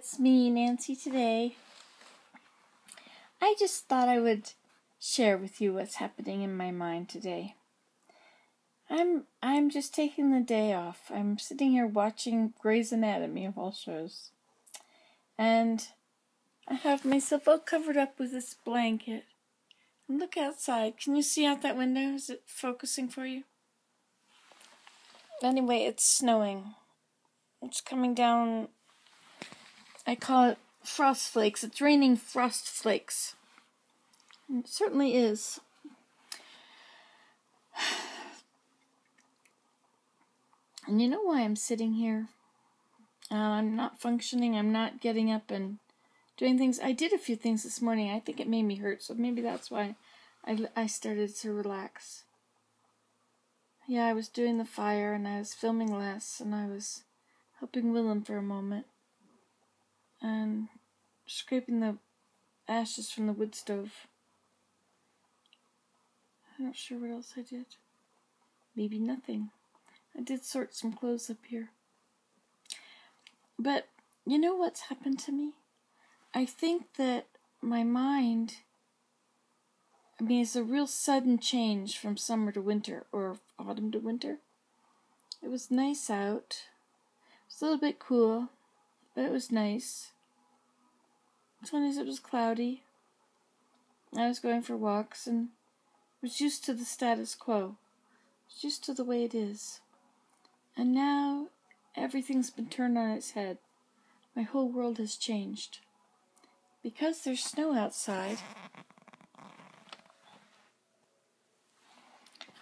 it's me, Nancy, today. I just thought I would share with you what's happening in my mind today. I'm just taking the day off. I'm sitting here watching Grey's Anatomy of all shows. And I have myself all covered up with this blanket. And look outside. Can you see out that window? Is it focusing for you? Anyway, it's snowing. It's coming down. I call it frost flakes. It's raining frost flakes. And it certainly is. And you know why I'm sitting here? I'm not functioning. I'm not getting up and doing things. I did a few things this morning. I think it made me hurt, so maybe that's why I started to relax. Yeah, I was doing the fire, and I was filming less, and I was helping Willem for a moment, and scraping the ashes from the wood stove. I'm not sure what else I did. Maybe nothing. I did sort some clothes up here. But you know what's happened to me? I think that my mind, it's a real sudden change from summer to winter, or autumn to winter. It was nice out. It was a little bit cool, but it was nice. Sometimes it was cloudy. I was going for walks and was used to the status quo. I was used to the way it is. And now everything's been turned on its head. My whole world has changed. Because there's snow outside,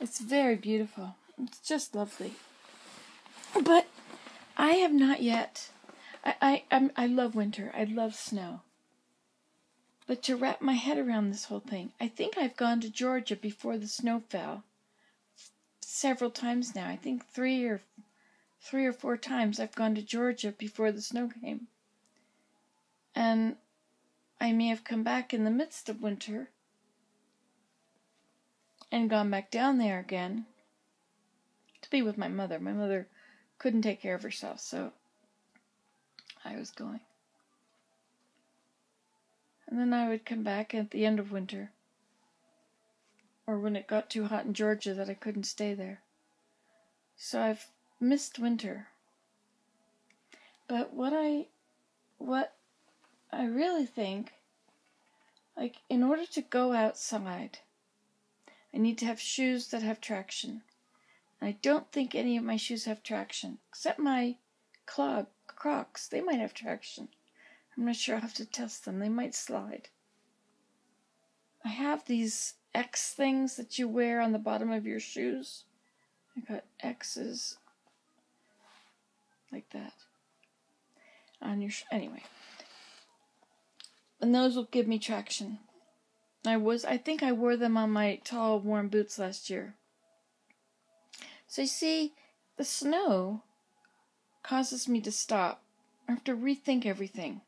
it's very beautiful. It's just lovely. But I have not yet. I love winter. I love snow. But to wrap my head around this whole thing, I think I've gone to Georgia before the snow fell several times now. I think three or four times I've gone to Georgia before the snow came. And I may have come back in the midst of winter and gone back down there again to be with my mother. My mother couldn't take care of herself, so I was going. And then I would come back at the end of winter, or when it got too hot in Georgia that I couldn't stay there. So I've missed winter. But what I really think, like, in order to go outside, I need to have shoes that have traction. And I don't think any of my shoes have traction, except my Crocs. They might have traction. I'm not sure. I'll have to test them. They might slide. I have these X things that you wear on the bottom of your shoes. I got X's like that on your anyway. And those will give me traction. I think I wore them on my tall, warm boots last year. So you see, the snow causes me to stop. I have to rethink everything.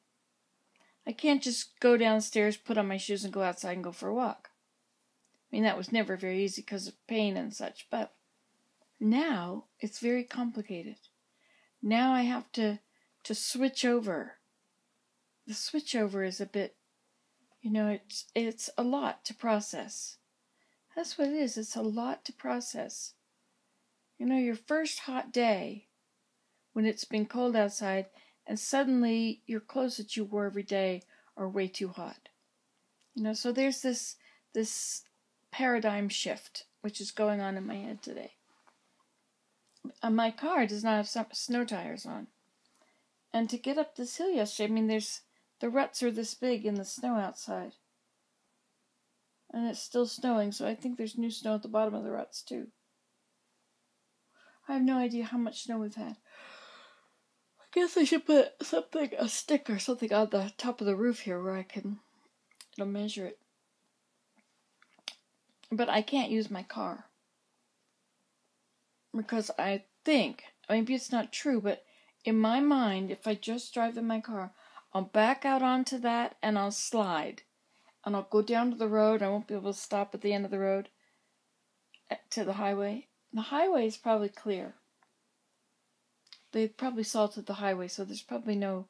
I can't just go downstairs, put on my shoes, and go outside and go for a walk. That was never very easy because of pain and such, but now it's very complicated. Now I have to switch over. The switchover is a bit, it's a lot to process. That's what it is. It's a lot to process. Your first hot day, when it's been cold outside, and suddenly your clothes that you wore every day are way too hot. So there's this paradigm shift, which is going on in my head today. My car does not have snow tires on. And to get up this hill yesterday, the ruts are this big in the snow outside. And it's still snowing, so I think there's new snow at the bottom of the ruts, too. I have no idea how much snow we've had. I guess I should put a stick or something on the top of the roof here where it'll measure it. But I can't use my car. Because I think, maybe it's not true, but in my mind, if I just drive in my car, I'll back out onto that and I'll slide. And I'll go down to the road. I won't be able to stop at the end of the road to the highway. The highway is probably clear. They've probably salted the highway, so there's probably no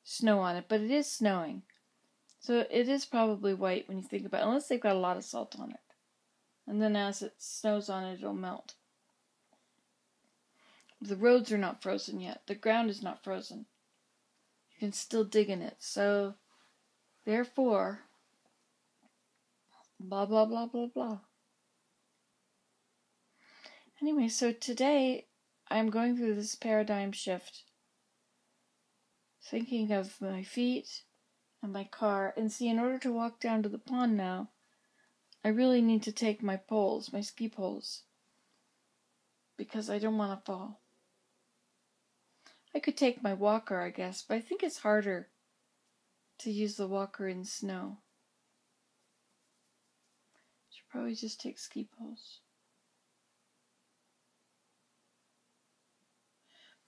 snow on it, but it is snowing. So it is probably white when you think about it, unless they've got a lot of salt on it. And then as it snows on it, it'll melt. The roads are not frozen yet. The ground is not frozen. You can still dig in it. So, therefore, blah, blah, blah, blah, blah. Anyway, so today I'm going through this paradigm shift. Thinking of my feet and my car. And see, in order to walk down to the pond now, I really need to take my poles, my ski poles. Because I don't want to fall. I could take my walker, I guess, but I think it's harder to use the walker in snow. Should probably just take ski poles.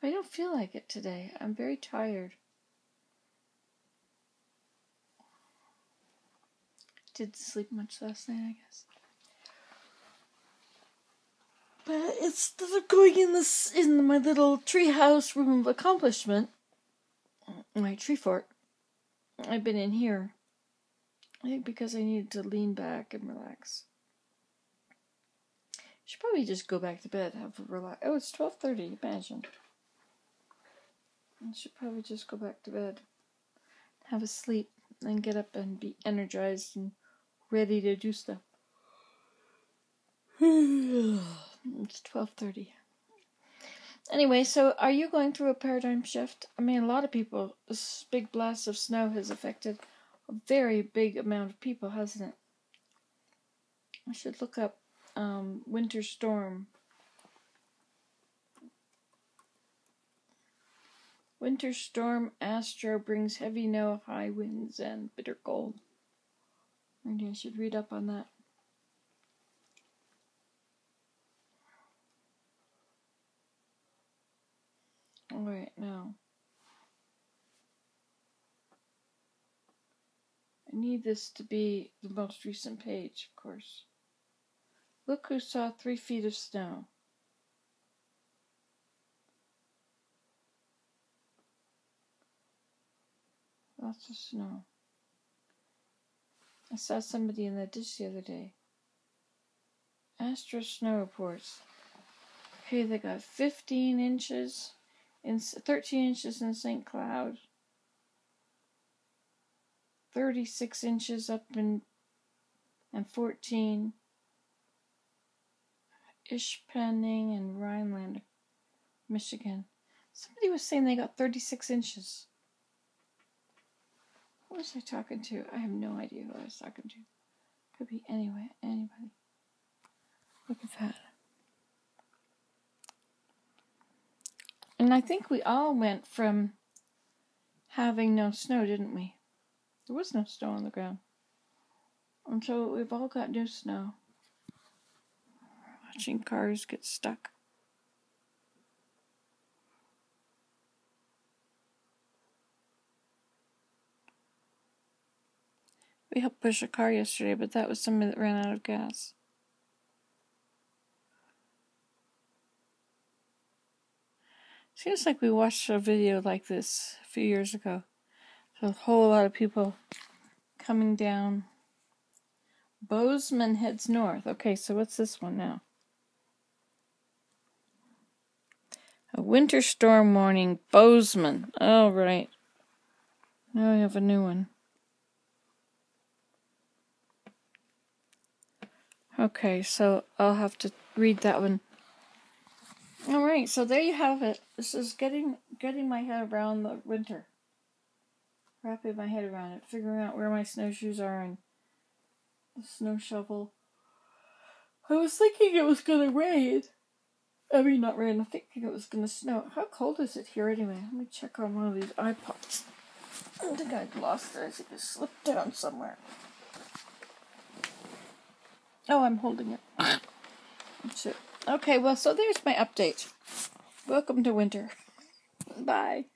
But I don't feel like it today. I'm very tired. Didn't sleep much last night, I guess. But instead of going in my little treehouse room of accomplishment, my tree fort, I've been in here. I think because I needed to lean back and relax. Should probably just go back to bed, have a relax. Oh, it's 12:30. Imagine. I should probably just go back to bed, have a sleep, and get up and be energized and ready to do stuff. It's 12:30. Anyway, so are you going through a paradigm shift? I mean, a lot of people, this big blast of snow has affected a very big amount of people, hasn't it? I should look up winter storm. Winter storm Astro brings heavy snow, high winds, and bitter cold. Maybe I should read up on that. Alright, now. I need this to be the most recent page, of course. Look who saw 3 feet of snow. Lots of snow. I saw somebody in the ditch the other day. Astro snow reports. Okay, they got 15 inches, 13 inches in St. Cloud. 36 inches up in, and 14 Ishpeming and Rhineland, Michigan. Somebody was saying they got 36 inches. Who was I talking to? I have no idea who I was talking to. Could be anybody. Look at that. And I think we all went from having no snow, didn't we? There was no snow on the ground. And so we've all got new snow. Watching cars get stuck. We helped push a car yesterday, but that was somebody that ran out of gas. Seems like we watched a video like this a few years ago. So a whole lot of people coming down. Bozeman heads north. Okay, so what's this one now? A winter storm warning, Bozeman. Oh, right. Now we have a new one. Okay, so I'll have to read that one. Alright, so there you have it. This is getting my head around the winter. Wrapping my head around it. Figuring out where my snowshoes are and the snow shovel. I was thinking it was going to rain. I mean, not rain. I'm thinking it was going to snow. How cold is it here anyway? Let me check on one of these iPods. I think I lost it. I think it slipped down somewhere. Oh, I'm holding it. That's it. Okay, well, so there's my update. Welcome to winter. Bye.